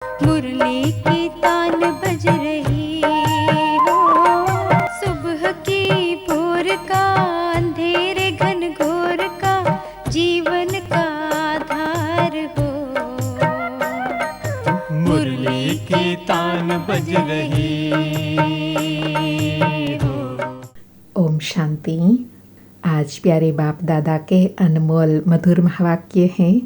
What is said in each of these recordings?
मुरली की तान बज रही हो, सुबह की भोर का, अंधेरे घन घोर का, जीवन का आधार हो। मुरली की तान बज रही हो। ओम शांति। आज प्यारे बाप दादा के अनमोल मधुर महावाक्य हैं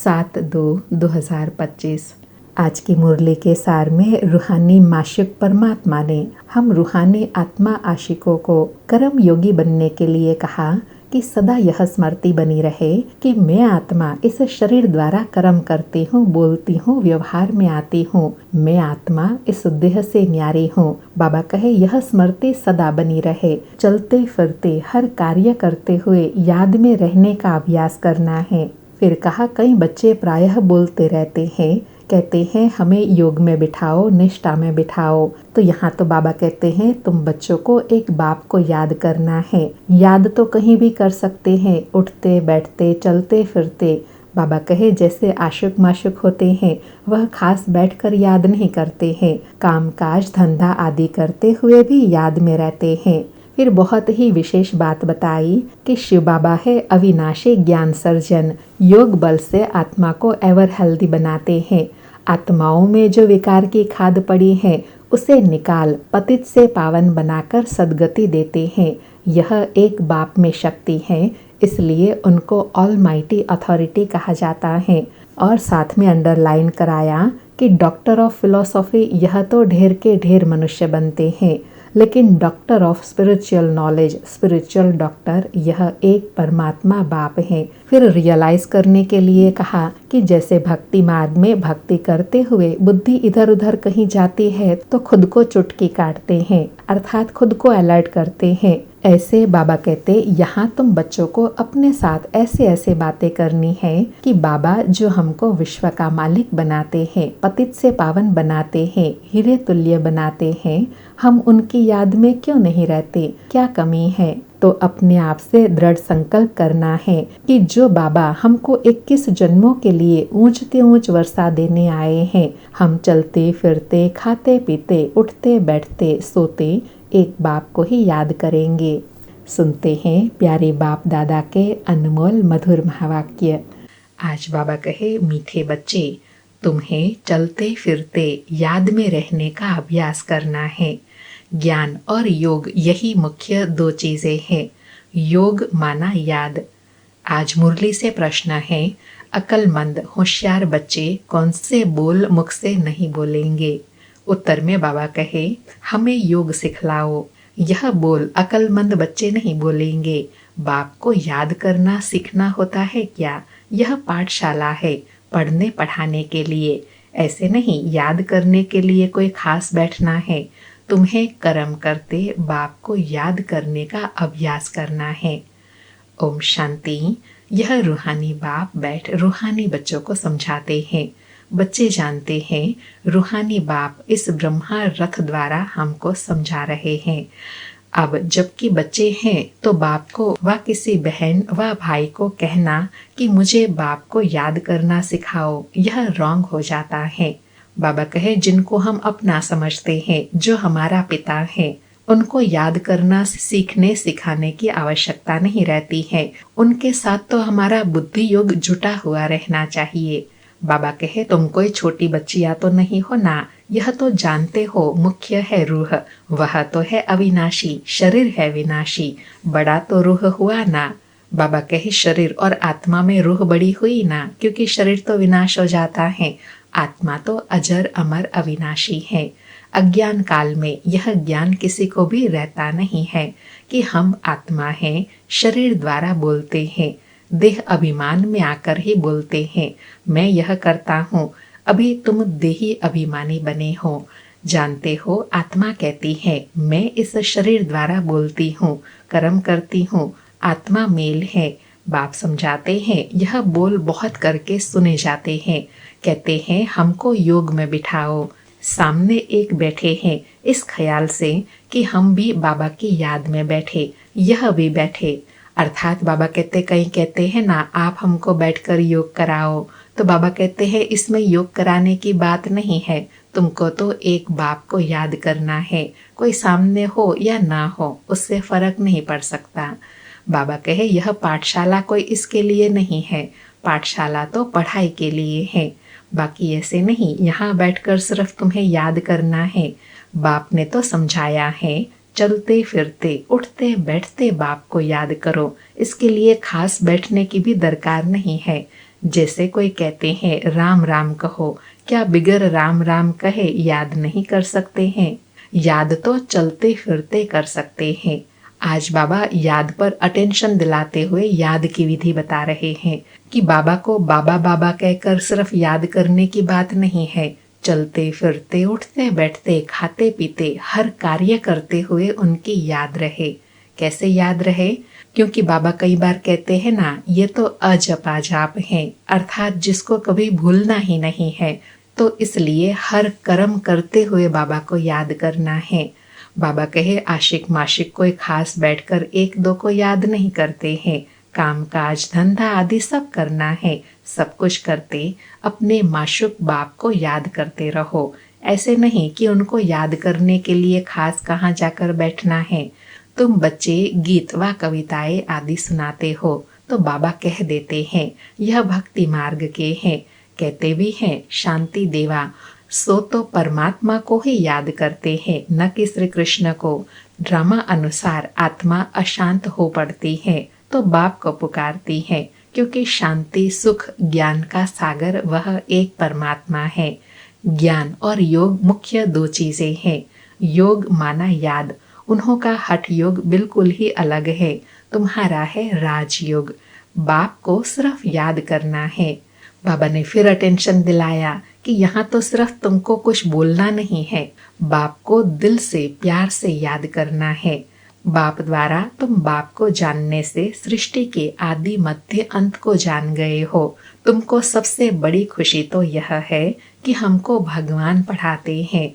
7/2/2025। आज की मुरली के सार में रूहानी माशिक परमात्मा ने हम रूहानी आत्मा आशिकों को कर्म योगी बनने के लिए कहा कि सदा यह स्मृति बनी रहे कि मैं आत्मा इस शरीर द्वारा कर्म करती हूँ, बोलती हूँ, व्यवहार में आती हूँ। मैं आत्मा इस देह से न्यारी हूँ। बाबा कहे यह स्मृति सदा बनी रहे। चलते फिरते हर कार्य करते हुए याद में रहने का अभ्यास करना है। फिर कहा कई बच्चे प्रायः बोलते रहते हैं, कहते हैं हमें योग में बिठाओ, निष्ठा में बिठाओ। तो यहाँ तो बाबा कहते हैं तुम बच्चों को एक बाप को याद करना है। याद तो कहीं भी कर सकते हैं, उठते बैठते चलते फिरते। बाबा कहे जैसे आशिक माशिक होते हैं वह खास बैठकर याद नहीं करते हैं, काम काज धंधा आदि करते हुए भी याद में रहते हैं। फिर बहुत ही विशेष बात बताई कि शिव बाबा है अविनाशी ज्ञान सर्जन, योग बल से आत्मा को एवर हेल्दी बनाते हैं। आत्माओं में जो विकार की खाद पड़ी है उसे निकाल पतित से पावन बनाकर सद्गति देते हैं। यह एक बाप में शक्ति है, इसलिए उनको ऑलमाइटी अथॉरिटी कहा जाता है। और साथ में अंडरलाइन कराया कि डॉक्टर ऑफ फिलॉसफी यह तो ढेर के ढेर मनुष्य बनते हैं, लेकिन doctor of spiritual knowledge, spiritual doctor यह एक परमात्मा बाप है। फिर रियलाइज करने के लिए कहा कि जैसे भक्ति मार्ग में भक्ति करते हुए बुद्धि इधर उधर कहीं जाती है तो खुद को चुटकी काटते हैं, अर्थात खुद को अलर्ट करते हैं। ऐसे बाबा कहते यहाँ तुम बच्चों को अपने साथ ऐसे ऐसे बातें करनी है कि बाबा जो हमको विश्व का मालिक बनाते हैं, पतित से पावन बनाते हैं, हीरे तुल्य बनाते हैं, हम उनकी याद में क्यों नहीं रहते, क्या कमी है। तो अपने आप से दृढ़ संकल्प करना है कि जो बाबा हमको 21 जन्मों के लिए ऊंचते ऊंच वर्षा देने आए हैं, हम चलते फिरते खाते पीते उठते बैठते सोते एक बाप को ही याद करेंगे। सुनते हैं प्यारे बाप दादा के अनमोल मधुर महावाक्य। आज बाबा कहे मीठे बच्चे, तुम्हें चलते फिरते याद में रहने का अभ्यास करना है। ज्ञान और योग यही मुख्य दो चीजें हैं। योग माना याद। आज मुरली से प्रश्न है, अक्लमंद होशियार बच्चे कौन से बोल मुख से नहीं बोलेंगे। उत्तर में बाबा कहे हमें योग सिखलाओ। यह बोल अक्लमंद बच्चे नहीं बोलेंगे। बाप को याद करना सीखना होता है क्या? यह पाठशाला है पढ़ने पढ़ाने के लिए, ऐसे नहीं याद करने के लिए कोई खास बैठना है। तुम्हें कर्म करते बाप को याद करने का अभ्यास करना है। ओम शांति। यह रूहानी बाप बैठ रूहानी बच्चों को समझाते हैं। बच्चे जानते हैं रूहानी बाप इस ब्रह्मा रथ द्वारा हमको समझा रहे हैं। अब जबकि बच्चे हैं तो बाप को व किसी बहन व भाई को कहना कि मुझे बाप को याद करना सिखाओ, यह रॉन्ग हो जाता है। बाबा कहे जिनको हम अपना समझते हैं, जो हमारा पिता है, उनको याद करना सीखने सिखाने की आवश्यकता नहीं रहती है। उनके साथ तो हमारा बुद्धि योग जुटा हुआ रहना चाहिए। बाबा कहे तुम कोई छोटी बच्चियां तो नहीं हो ना, यह तो जानते हो मुख्य है रूह, वह तो है अविनाशी, शरीर है विनाशी, बड़ा तो रूह हुआ ना। बाबा कहे शरीर और आत्मा में रूह बड़ी हुई ना, क्योंकि शरीर तो विनाश हो जाता है, आत्मा तो अजर अमर अविनाशी है। अज्ञान काल में यह ज्ञान किसी को भी रहता नहीं है कि हम आत्मा हैं, शरीर द्वारा बोलते हैं, देह अभिमान में आकर ही बोलते हैं मैं यह करता हूँ। अभी तुम देही अभिमानी बने हो। जानते हो आत्मा कहती है मैं इस शरीर द्वारा बोलती हूँ, कर्म करती हूँ, आत्मा मेल है। बाप समझाते हैं यह बोल बहुत करके सुने जाते हैं। कहते हैं हमको योग में बिठाओ। सामने एक बैठे हैं इस ख्याल से कि हम भी बाबा की याद में बैठे, यह भी बैठे। अर्थात बाबा कहते कहीं कहते हैं ना आप हमको बैठकर योग कराओ, तो बाबा कहते हैं इसमें योग कराने की बात नहीं है, तुमको तो एक बाप को याद करना है, कोई सामने हो या ना हो उससे फर्क नहीं पड़ सकता। बाबा कहे यह पाठशाला कोई इसके लिए नहीं है, पाठशाला तो पढ़ाई के लिए है, बाकी ऐसे नहीं यहाँ बैठकर सिर्फ तुम्हें याद करना है। बाप ने तो समझाया है, चलते फिरते उठते बैठते बाप को याद करो, इसके लिए खास बैठने की भी दरकार नहीं है। जैसे कोई कहते हैं राम राम कहो, क्या बिगर राम राम कहे याद नहीं कर सकते हैं? याद तो चलते फिरते कर सकते हैं। आज बाबा याद पर अटेंशन दिलाते हुए याद की विधि बता रहे हैं कि बाबा को बाबा बाबा कहकर सिर्फ याद करने की बात नहीं है, चलते फिरते उठते बैठते खाते पीते हर कार्य करते हुए उनकी याद रहे। कैसे याद रहे? क्योंकि बाबा कई बार कहते हैं ना, ये तो अजपा जाप है, अर्थात जिसको कभी भूलना ही नहीं है, तो इसलिए हर कर्म करते हुए बाबा को याद करना है। बाबा कहे आशिक माशिक कोई खास बैठकर एक दो को याद नहीं करते हैं, काम काज धंधा आदि सब करना है, सब कुछ करते अपने माशुक बाप को याद करते रहो। ऐसे नहीं कि उनको याद करने के लिए खास कहाँ जाकर बैठना है। तुम बच्चे गीत व कविताएं आदि सुनाते हो तो बाबा कह देते हैं यह भक्ति मार्ग के हैं, कहते भी हैं शांति देवा, सो तो परमात्मा को ही याद करते हैं, न कि श्री कृष्ण को। ड्रामा अनुसार आत्मा अशांत हो पड़ती है तो बाप को पुकारती है, क्योंकि शांति सुख ज्ञान का सागर वह एक परमात्मा है। ज्ञान और योग मुख्य दो चीजें हैं। योग माना याद, उन्हों का हठ योग बिल्कुल ही अलग है, तुम्हारा है राजयोग। बाप को सिर्फ याद करना है। बाबा ने फिर अटेंशन दिलाया कि यहाँ तो सिर्फ तुमको कुछ बोलना नहीं है, बाप को दिल से प्यार से याद करना है। बाप द्वारा तुम बाप को जानने से सृष्टि के आदि मध्य अंत को जान गए हो। तुमको सबसे बड़ी खुशी तो यह है कि हमको भगवान पढ़ाते हैं।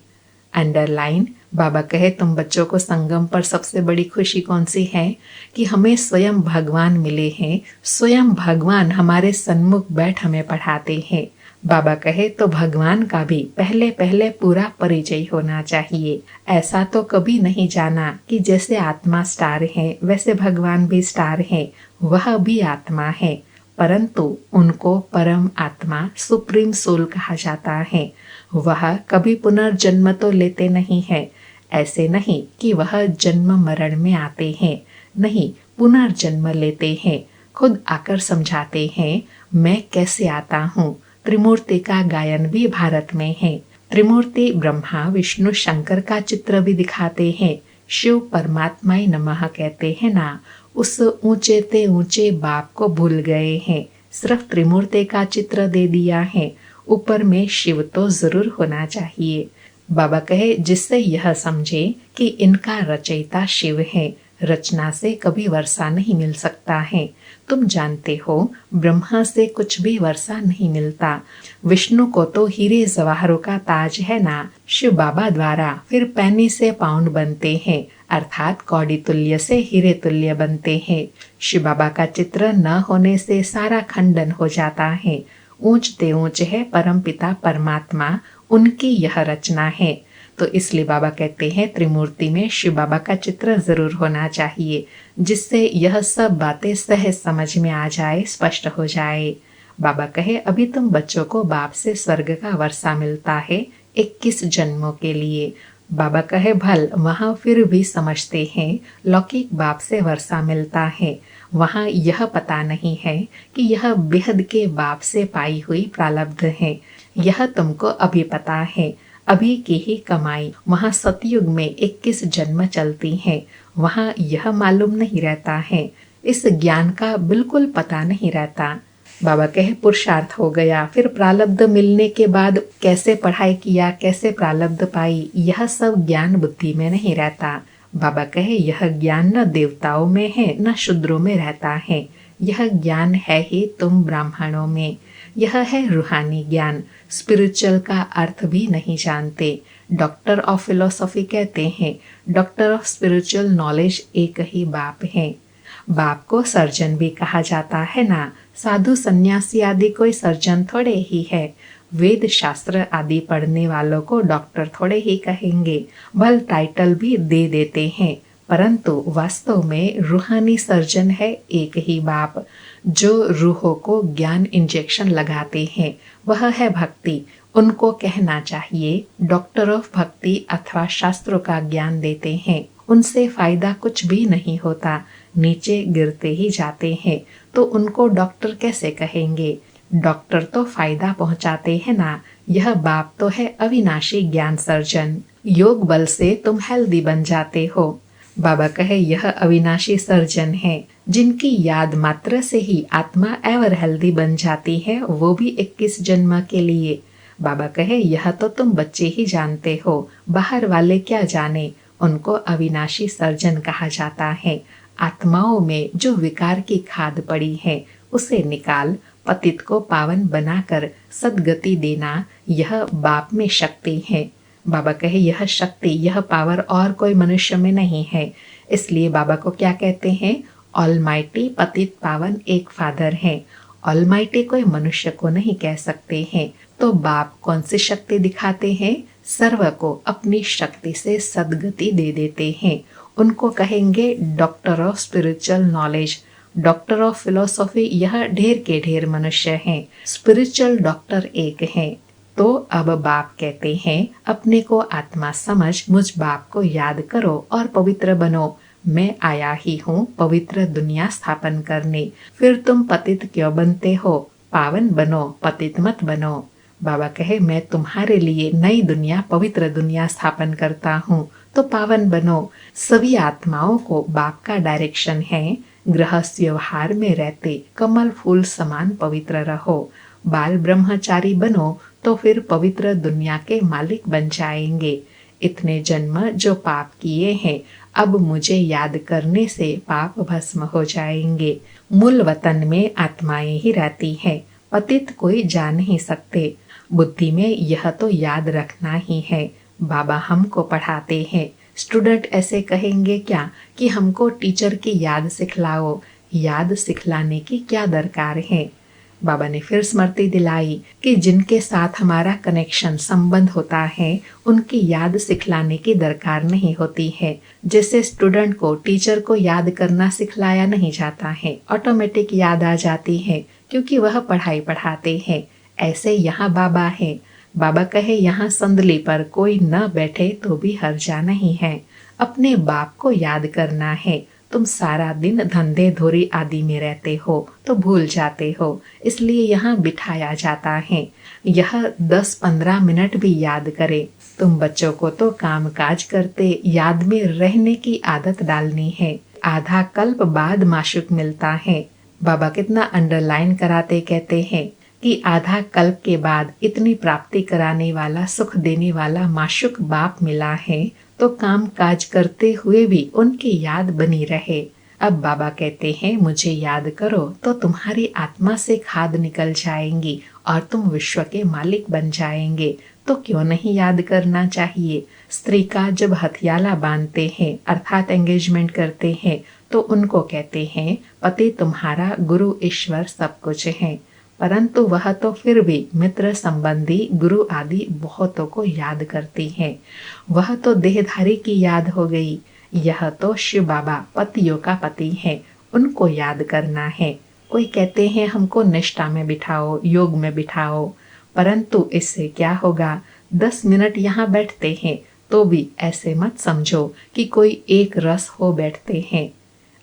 अंडरलाइन, बाबा कहे तुम बच्चों को संगम पर सबसे बड़ी खुशी कौन सी है? कि हमें स्वयं भगवान मिले हैं, स्वयं भगवान हमारे सन्मुख बैठ हमें पढ़ाते हैं। बाबा कहे तो भगवान का भी पहले पहले पूरा परिचय होना चाहिए। ऐसा तो कभी नहीं जाना कि जैसे आत्मा स्टार है वैसे भगवान भी स्टार है, वह भी आत्मा है, परंतु उनको परम आत्मा सुप्रीम सोल कहा जाता है। वह कभी पुनर्जन्म तो लेते नहीं है। ऐसे नहीं कि वह जन्म मरण में आते हैं, नहीं, पुनर्जन्म लेते हैं। खुद आकर समझाते हैं मैं कैसे आता हूँ। त्रिमूर्ति का गायन भी भारत में है। त्रिमूर्ति ब्रह्मा विष्णु शंकर का चित्र भी दिखाते हैं। शिव परमात्माय नमः कहते हैं ना, उस ऊंचे ते ऊंचे बाप को भूल गए हैं, सिर्फ त्रिमूर्ति का चित्र दे दिया है। ऊपर में शिव तो जरूर होना चाहिए। बाबा कहे जिससे यह समझे कि इनका रचयिता शिव है, रचना से कभी वर्षा नहीं मिल सकता है। तुम जानते हो ब्रह्मा से कुछ भी वर्षा नहीं मिलता। विष्णु को तो हीरे जवाहरों का ताज है ना, शिव बाबा द्वारा फिर पैनी से पाउंड बनते हैं, अर्थात कौड़ी तुल्य से हीरे तुल्य बनते हैं। शिव बाबा का चित्र न होने से सारा खंडन हो जाता है। ऊंचते ऊंच है परम पिता परमात्मा, उनकी यह रचना है। तो इसलिए बाबा कहते हैं त्रिमूर्ति में शिव बाबा का चित्र जरूर होना चाहिए, जिससे यह सब बातें सहज समझ में आ जाए, स्पष्ट हो जाए। बाबा कहे अभी तुम बच्चों को बाप से स्वर्ग का वर्षा मिलता है 21 जन्मों के लिए। बाबा कहे भल वहाँ फिर भी समझते हैं लौकिक बाप से वर्षा मिलता है, वहाँ यह पता नहीं है कि यह बेहद के बाप से पाई हुई प्रारब्ध है। यह तुमको अभी पता है, अभी की ही कमाई। वहाँ सतयुग में 21 जन्म चलती हैं, वहाँ यह मालूम नहीं रहता है, इस ज्ञान का बिल्कुल पता नहीं रहता। बाबा कहे पुरुषार्थ हो गया, फिर प्रारब्ध मिलने के बाद कैसे पढ़ाई किया, कैसे प्रारब्ध पाई, यह सब ज्ञान बुद्धि में नहीं रहता। बाबा कहे यह ज्ञान न देवताओं में है न शूद्रों में रहता है, यह ज्ञान है ही तुम ब्राह्मणों में। यह है रूहानी ज्ञान। स्पिरिचुअल का अर्थ भी नहीं जानते। डॉक्टर ऑफ फिलोसॉफी कहते हैं डॉक्टर ऑफ स्पिरिचुअल नॉलेज एक ही बाप है। बाप को सर्जन भी कहा जाता है ना। साधु सन्यासी आदि कोई सर्जन थोड़े ही है। वेद शास्त्र आदि पढ़ने वालों को डॉक्टर थोड़े ही कहेंगे, भल टाइटल भी दे देते हैं, परंतु वास्तव में रूहानी सर्जन है एक ही बाप, जो रूहों को ज्ञान इंजेक्शन लगाते हैं। वह है भक्ति। उनको कहना चाहिए डॉक्टर ऑफ भक्ति अथवा शास्त्रों का ज्ञान देते हैं। उनसे फायदा कुछ भी नहीं होता, नीचे गिरते ही जाते हैं, तो उनको डॉक्टर कैसे कहेंगे? डॉक्टर तो फायदा पहुंचाते हैं ना। यह बाप तो है अविनाशी ज्ञान सर्जन। योग बल से तुम हेल्दी बन जाते हो। बाबा कहे यह अविनाशी सर्जन है, जिनकी याद मात्र से ही आत्मा एवर हेल्दी बन जाती है, वो भी 21 जन्म के लिए। बाबा कहे यह तो तुम बच्चे ही जानते हो, बाहर वाले क्या जाने। उनको अविनाशी सर्जन कहा जाता है। आत्माओं में जो विकार की खाद पड़ी है उसे निकाल पतित को पावन बनाकर सद्गति देना, यह बाप में शक्ति है। बाबा कहे यह शक्ति, यह पावर और कोई मनुष्य में नहीं है। इसलिए बाबा को क्या कहते हैं? ऑलमाइटी पतित पावन एक फादर है। ऑलमाइटी कोई मनुष्य को नहीं कह सकते हैं। तो बाप कौन सी शक्ति दिखाते हैं? सर्व को अपनी शक्ति से सद्गति दे देते हैं। उनको कहेंगे doctor of spiritual knowledge, doctor of philosophy, यह ढेर के ढेर मनुष्य हैं। स्पिरिचुअल डॉक्टर एक है। तो अब बाप कहते हैं अपने को आत्मा समझ मुझ बाप को याद करो और पवित्र बनो। मैं आया ही हूँ पवित्र दुनिया स्थापन करने। फिर तुम पतित क्यों बनते हो? पावन बनो, पतित मत बनो। बाबा कहे मैं तुम्हारे लिए नई दुनिया, पवित्र दुनिया स्थापन करता हूँ, तो पावन बनो। सभी आत्माओं को बाप का डायरेक्शन है, गृहस्थ व्यवहार में रहते कमल फूल समान पवित्र रहो। बाल ब्रह्मचारी बनो तो फिर पवित्र दुनिया के मालिक बन जाएंगे। इतने जन्म जो पाप किए हैं, अब मुझे याद करने से पाप भस्म हो जाएंगे। मूल वतन में आत्माएं ही रहती हैं, पतित कोई जा नहीं सकते। बुद्धि में यह तो याद रखना ही है। बाबा हमको पढ़ाते हैं। स्टूडेंट ऐसे कहेंगे क्या कि हमको टीचर की याद सिखलाओ? याद सिखलाने की क्या दरकार है? बाबा ने फिर स्मृति दिलाई कि जिनके साथ हमारा कनेक्शन, संबंध होता है, उनकी याद सिखलाने की दरकार नहीं होती है। जैसे स्टूडेंट को टीचर को याद करना सिखलाया नहीं जाता है, ऑटोमेटिक याद आ जाती है क्योंकि वह पढ़ाई पढ़ाते हैं। ऐसे यहाँ बाबा है। बाबा कहे यहाँ संदली पर कोई न बैठे तो भी हर्जा नहीं है। अपने बाप को याद करना है। तुम सारा दिन धंधे धोरी आदि में रहते हो तो भूल जाते हो, इसलिए यहाँ बिठाया जाता है। यह 10-15 मिनट भी याद करे। तुम बच्चों को तो काम काज करते याद में रहने की आदत डालनी है। आधा कल्प बाद माशुक मिलता है। बाबा कितना अंडरलाइन कराते कहते हैं कि आधा कल्प के बाद इतनी प्राप्ति कराने वाला, सुख देने वाला माशुक बाप मिला है, तो काम काज करते हुए भी उनकी याद बनी रहे। अब बाबा कहते हैं मुझे याद करो तो तुम्हारी आत्मा से खाद निकल जाएंगी और तुम विश्व के मालिक बन जाएंगे। तो क्यों नहीं याद करना चाहिए? स्त्री का जब हथियाला बांधते हैं अर्थात एंगेजमेंट करते हैं, तो उनको कहते हैं पति तुम्हारा, गुरु ईश्वर सब कुछ है। परंतु वह तो फिर भी मित्र, संबंधी, गुरु आदि बहुतों को याद करती है। वह तो देहधारी की याद हो गई। यह तो शिव बाबा पतियों का पति है, उनको याद करना है। कोई कहते हैं हमको निष्ठा में बिठाओ, योग में बिठाओ, परंतु इससे क्या होगा? 10 मिनट यहाँ बैठते हैं तो भी ऐसे मत समझो कि कोई एक रस हो बैठते हैं।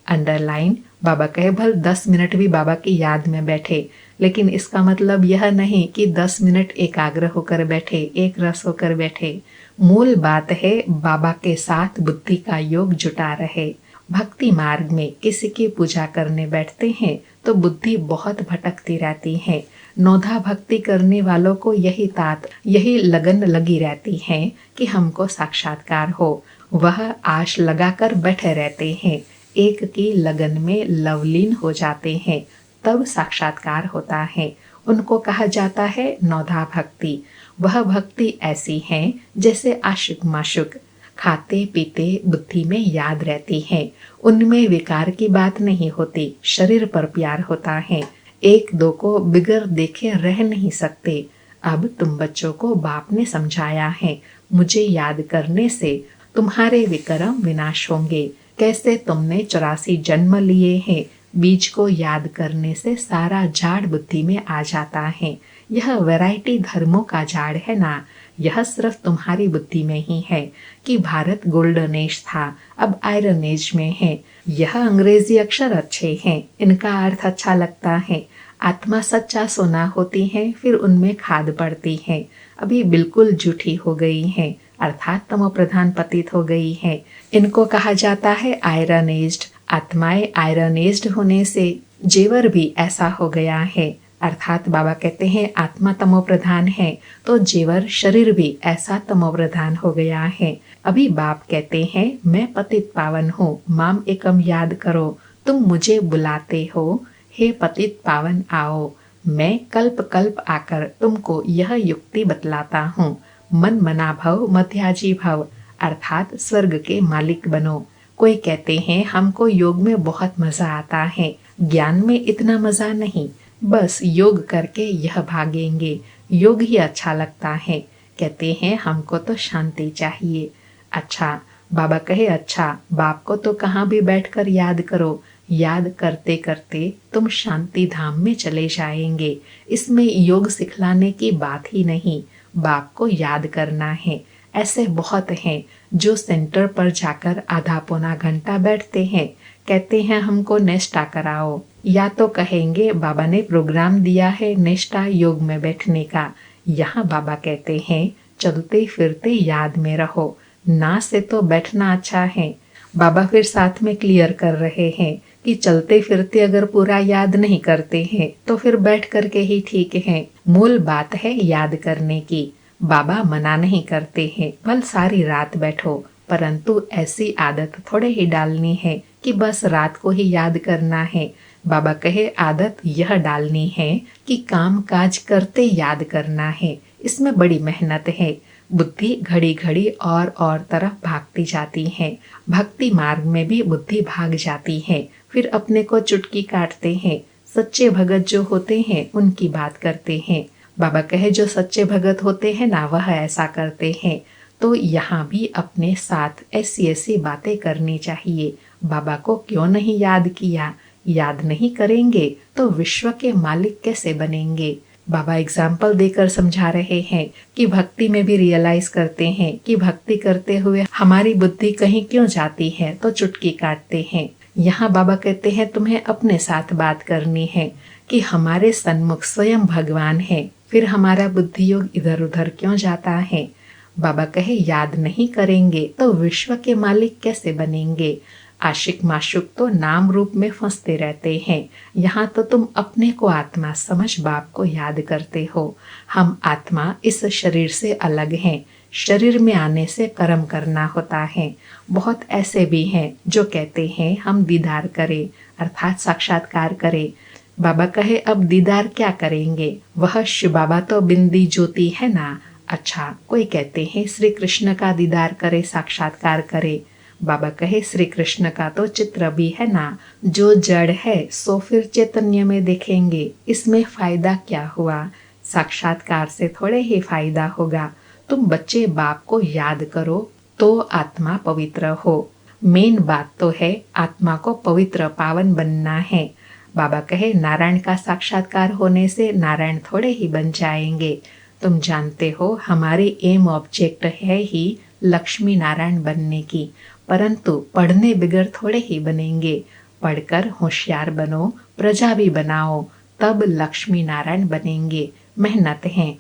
अंडरलाइन बाबा कहे भल 10 मिनट भी बाबा की याद में बैठे, लेकिन इसका मतलब यह नहीं कि 10 मिनट एकाग्र होकर बैठे, एक रस होकर बैठे। मूल बात है बाबा के साथ बुद्धि का योग जुटा रहे। भक्ति मार्ग में किसी की पूजा करने बैठते हैं तो बुद्धि बहुत भटकती रहती है। नौधा भक्ति करने वालों को यही तात, यही लगन लगी रहती है कि हमको साक्षात्कार हो। वह आश लगाकर बैठे रहते हैं, एक की लगन में लवलीन हो जाते हैं, तब साक्षात्कार होता है। उनको कहा जाता है नौधा भक्ति। वह भक्ति ऐसी है जैसे आशिक माशुक। खाते पीते बुद्धि में याद रहती हैं। उनमें विकार की बात नहीं होती, शरीर पर प्यार होता है। एक दो को बिगर देखे रह नहीं सकते। अब तुम बच्चों को बाप ने समझाया है, मुझे याद करने से तुम्हारे विक्रम विनाश होंगे। कैसे तुमने 84 जन्म लिए हैं, बीज को याद करने से सारा झाड़ बुद्धि में आ जाता है। यह वैरायटी धर्मों का झाड़ है ना। यह सिर्फ तुम्हारी बुद्धि में ही है कि भारत गोल्डन एज था, अब आयरन एज में है। यह अंग्रेजी अक्षर अच्छे हैं, इनका अर्थ अच्छा लगता है। आत्मा सच्चा सोना होती है, फिर उनमें खाद पड़ती है। अभी बिल्कुल झूठी हो गई है, अर्थात तमो प्रधान पतित हो गई है। इनको कहा जाता है आयरन एज्ड। आत्माएं आयरन एज्ड होने से जेवर भी ऐसा हो गया है। अर्थात बाबा कहते हैं आत्मा तमो प्रधान है तो जेवर शरीर भी ऐसा तमो प्रधान हो गया है। अभी बाप कहते हैं मैं पतित पावन हूँ, माम एकम याद करो, तुम मुझे बुलाते हो, हे पतित पावन आओ। मैं कल्प कल्प आकर तुमको यह युक्ति बतलाता हूँ। मन मना भव मध्याजी भव, अर्थात स्वर्ग के मालिक बनो। कोई कहते हैं हमको योग में बहुत मजा आता है, ज्ञान में इतना मजा नहीं, बस योग करके यह भागेंगे, योग ही अच्छा लगता है। कहते हैं हमको तो शांति चाहिए। अच्छा, बाबा कहे अच्छा, बाप को तो कहाँ भी बैठकर याद करो, याद करते करते तुम शांति धाम में चले जाएंगे। इसमें योग सिखलाने की बात ही नहीं, बाप को याद करना है। ऐसे बहुत हैं जो सेंटर पर जाकर आधा पौना घंटा बैठते हैं, कहते हैं हमको नेस्टा कराओ, या तो कहेंगे बाबा ने प्रोग्राम दिया है नेस्टा योग में बैठने का। यहाँ बाबा कहते हैं चलते फिरते याद में रहो, ना से तो बैठना अच्छा है। बाबा फिर साथ में क्लियर कर रहे हैं कि चलते फिरते अगर पूरा याद नहीं करते हैं तो फिर बैठ करके ही ठीक है। मूल बात है याद करने की। बाबा मना नहीं करते हैं भल सारी रात बैठो, परंतु ऐसी आदत थोड़े ही डालनी है कि बस रात को ही याद करना है। बाबा कहे आदत यह डालनी है कि काम काज करते याद करना है। इसमें बड़ी मेहनत है। बुद्धि घड़ी घड़ी और तरफ भागती जाती है। भक्ति मार्ग में भी बुद्धि भाग जाती है, फिर अपने को चुटकी काटते हैं। सच्चे भगत जो होते हैं उनकी बात करते हैं। बाबा कहे जो सच्चे भगत होते हैं ना वह ऐसा करते हैं। तो यहाँ भी अपने साथ ऐसी ऐसी बातें करनी चाहिए। बाबा को क्यों नहीं याद किया? याद नहीं करेंगे तो विश्व के मालिक कैसे बनेंगे? बाबा एग्जाम्पल देकर समझा रहे हैं कि भक्ति में भी रियलाइज करते हैं कि भक्ति करते हुए हमारी बुद्धि कहीं क्यों जाती है तो चुटकी काटते हैं। यहाँ बाबा कहते हैं तुम्हें अपने साथ बात करनी है कि हमारे सन्मुख स्वयं भगवान है, फिर हमारा बुद्धि योग इधर उधर क्यों जाता है? बाबा कहे याद नहीं करेंगे तो विश्व के मालिक कैसे बनेंगे? आशिक माशुक तो नाम रूप में फंसते रहते हैं। यहाँ तो तुम अपने को आत्मा समझ बाप को याद करते हो। हम आत्मा इस शरीर से अलग हैं। शरीर में आने से कर्म करना होता है। बहुत ऐसे भी हैं जो कहते हैं हम दीदार करें, अर्थात साक्षात्कार करें। बाबा कहे अब दीदार क्या करेंगे? वह शिव बाबा तो बिंदी ज्योति है ना। अच्छा, कोई कहते हैं श्री कृष्ण का दीदार करे, साक्षात्कार करे। बाबा कहे श्री कृष्ण का तो चित्र भी है ना। जो जड़ है सो फिर चैतन्य में देखेंगे, इसमें फायदा क्या हुआ? साक्षात्कार से थोड़े ही फायदा होगा। तुम बच्चे बाप को याद करो तो आत्मा पवित्र हो। मेन बात तो है आत्मा को पवित्र पावन बनना है। बाबा कहे नारायण का साक्षात्कार होने से नारायण थोड़े ही बन जाएंगे। तुम जानते हो हमारी एम ऑब्जेक्ट है ही लक्ष्मी नारायण बनने की, परंतु पढ़ने बिगर थोड़े ही बनेंगे। पढ़कर होशियार बनो, प्रजा भी बनाओ, तब लक्ष्मी नारायण बनेंगे। मेहनत है।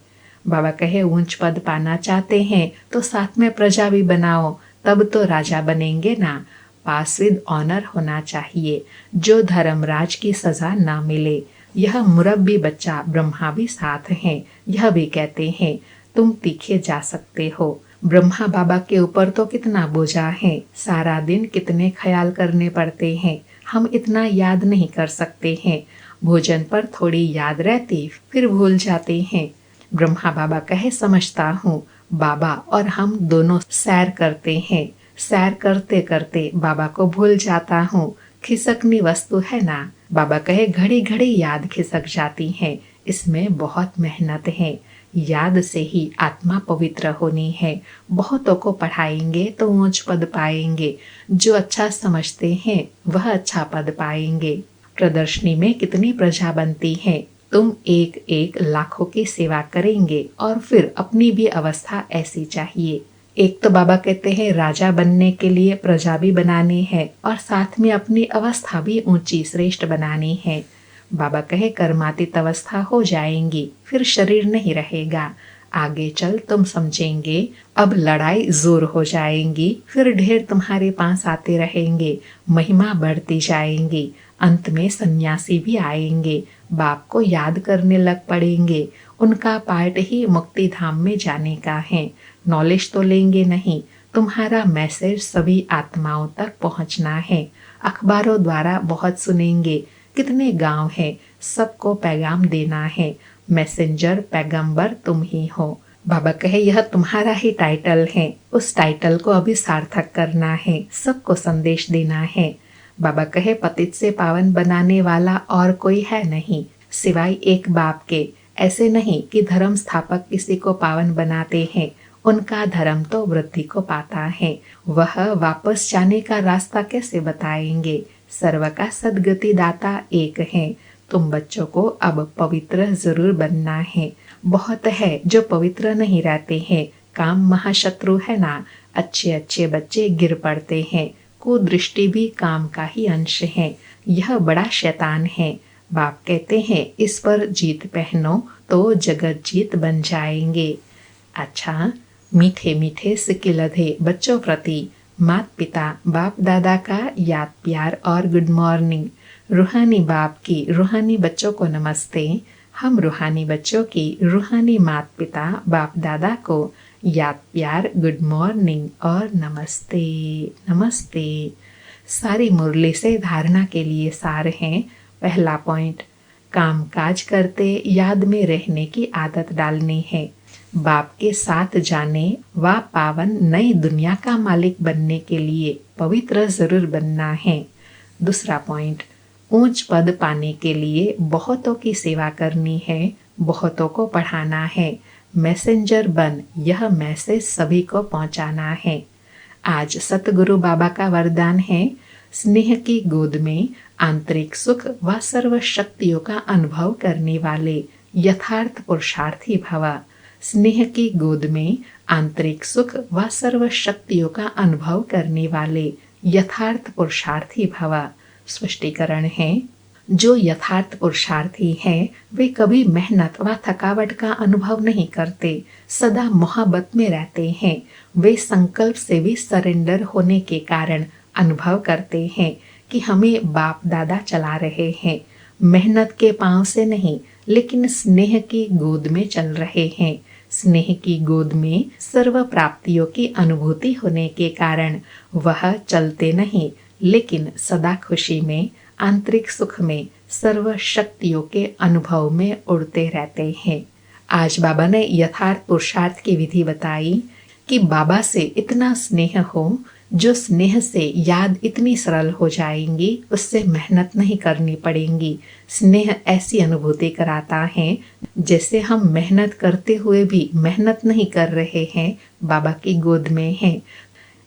बाबा कहे ऊंच पद पाना चाहते हैं तो साथ में प्रजा भी बनाओ, तब तो राजा बनेंगे ना। पास विद ऑनर होना चाहिए, जो धर्मराज की सजा ना मिले। यह मुरब्बी बच्चा ब्रह्मा भी साथ हैं। यह भी कहते हैं तुम तीखे जा सकते हो। ब्रह्मा बाबा के ऊपर तो कितना बोझा है, सारा दिन कितने ख्याल करने पड़ते हैं। हम इतना याद नहीं कर सकते हैं। भोजन पर थोड़ी याद रहती, फिर भूल जाते हैं। ब्रह्मा बाबा कहे समझता हूँ, बाबा और हम दोनों सैर करते हैं। सैर करते करते बाबा को भूल जाता हूँ। खिसकनी वस्तु है ना। बाबा कहे घड़ी घड़ी याद खिसक जाती है। इसमें बहुत मेहनत है। याद से ही आत्मा पवित्र होनी है। बहुतों को पढ़ाएंगे तो ऊंच पद पाएंगे। जो अच्छा समझते हैं वह अच्छा पद पाएंगे। प्रदर्शनी में कितनी प्रजा बनती है। तुम एक एक लाखों की सेवा करेंगे और फिर अपनी भी अवस्था ऐसी चाहिए। एक तो बाबा कहते हैं राजा बनने के लिए प्रजा भी बनानी है और साथ में अपनी अवस्था भी ऊंची श्रेष्ठ बनानी है। बाबा कहे कर्मातीत अवस्था हो जाएंगी, फिर शरीर नहीं रहेगा। आगे चल तुम समझेंगे। अब लड़ाई जोर हो जाएंगी, फिर ढेर तुम्हारे पास आते रहेंगे। महिमा बढ़ती जाएंगी। अंत में सन्यासी भी आएंगे। बाप को याद करने लग पड़ेंगे। उनका पार्ट ही मुक्ति धाम में जाने का है। नॉलेज तो लेंगे नहीं। तुम्हारा मैसेज सभी आत्माओं तक पहुंचना है। अखबारों द्वारा बहुत सुनेंगे। कितने गांव है, सबको पैगाम देना है। मैसेंजर पैगंबर तुम ही हो। बाबा कहे यह तुम्हारा ही टाइटल है। उस टाइटल को अभी सार्थक करना है। सबको संदेश देना है। बाबा कहे पतित से पावन बनाने वाला और कोई है नहीं सिवाय एक बाप के। ऐसे नहीं कि धर्म स्थापक किसी को पावन बनाते हैं। उनका धर्म तो वृद्धि को पाता है। वह वापस जाने का रास्ता कैसे बताएंगे। सर्व का सदगति दाता एक है। तुम बच्चों को अब पवित्र जरूर बनना है। बहुत है जो पवित्र नहीं रहते हैं। काम महाशत्रु है ना। अच्छे अच्छे बच्चे गिर पड़ते हैं। कुदृष्टि भी काम का ही अंश है। यह बड़ा शैतान है। बाप कहते हैं इस पर जीत पहनो तो जगत जीत बन जाएंगे। अच्छा, मीठे मीठे सिकिलधे बच्चों प्रति माता पिता बाप दादा का याद प्यार और गुड मॉर्निंग। रूहानी बाप की रूहानी बच्चों को नमस्ते। हम रूहानी बच्चों की रूहानी माता पिता बाप दादा को याद प्यार गुड मॉर्निंग और नमस्ते नमस्ते। सारी मुरली से धारणा के लिए सार हैं। पहला पॉइंट, काम काज करते याद में रहने की आदत डालनी है। बाप के साथ जाने व पावन नई दुनिया का मालिक बनने के लिए पवित्र जरूर बनना है। दूसरा पॉइंट, ऊंच पद पाने के लिए बहुतों की सेवा करनी है। बहुतों को पढ़ाना है। मैसेंजर बन यह मैसेज सभी को पहुंचाना है। आज सतगुरु बाबा का वरदान है, स्नेह की गोद में आंतरिक सुख व सर्व शक्तियों का अनुभव करने वाले यथार्थ पुरुषार्थी भव। स्नेह की गोद में आंतरिक सुख व सर्व शक्तियों का अनुभव करने वाले यथार्थ पुरुषार्थी भव। स्पष्टीकरण है, जो यथार्थ पुरुषार्थी हैं वे कभी मेहनत व थकावट का अनुभव नहीं करते। सदा मोहब्बत में रहते हैं। वे संकल्प से भी सरेंडर होने के कारण अनुभव करते हैं कि हमें बाप दादा चला रहे हैं। मेहनत के पांव से नहीं, लेकिन स्नेह की गोद में चल रहे हैं। स्नेह की गोद में सर्व प्राप्तियों की अनुभूति होने के कारण वह चलते नहीं, लेकिन सदा खुशी में आंतरिक सुख में सर्व शक्तियों के अनुभव में उड़ते रहते हैं। आज बाबा ने यथार्थ पुरुषार्थ की विधि बताई कि बाबा से इतना स्नेह हो, जो स्नेह से याद इतनी सरल हो जाएंगी, उससे मेहनत नहीं करनी पड़ेगी। स्नेह ऐसी अनुभूति कराता है जैसे हम मेहनत करते हुए भी मेहनत नहीं कर रहे हैं, बाबा की गोद में हैं।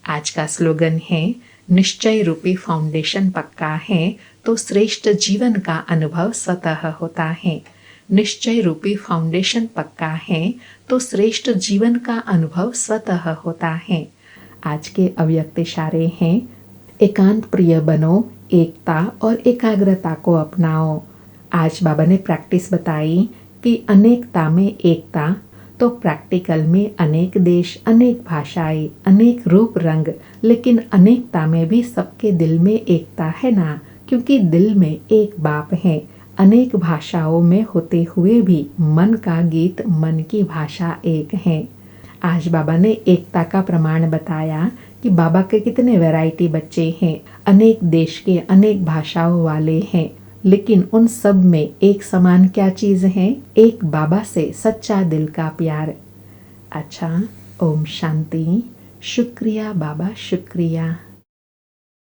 आज का स्लोगन है, निश्चय रूपी फाउंडेशन पक्का है तो श्रेष्ठ जीवन का अनुभव स्वतः होता है। निश्चय रूपी फाउंडेशन पक्का है तो श्रेष्ठ जीवन का अनुभव स्वतः होता है। आज के अव्यक्त इशारे हैं, एकांत प्रिय बनो, एकता और एकाग्रता को अपनाओ। आज बाबा ने प्रैक्टिस बताई कि अनेकता में एकता, तो प्रैक्टिकल में अनेक देश, अनेक भाषाएं, अनेक रूप रंग, लेकिन अनेकता में भी सबके दिल में एकता है ना, क्योंकि दिल में एक बाप है। अनेक भाषाओं में होते हुए भी मन का गीत, मन की भाषा एक है। आज बाबा ने एकता का प्रमाण बताया कि बाबा के कितने वैरायटी बच्चे हैं, अनेक देश के, अनेक भाषाओं वाले हैं, लेकिन उन सब में एक समान क्या चीज है? एक बाबा से सच्चा दिल का प्यार। अच्छा, ओम शांति। शुक्रिया बाबा, शुक्रिया।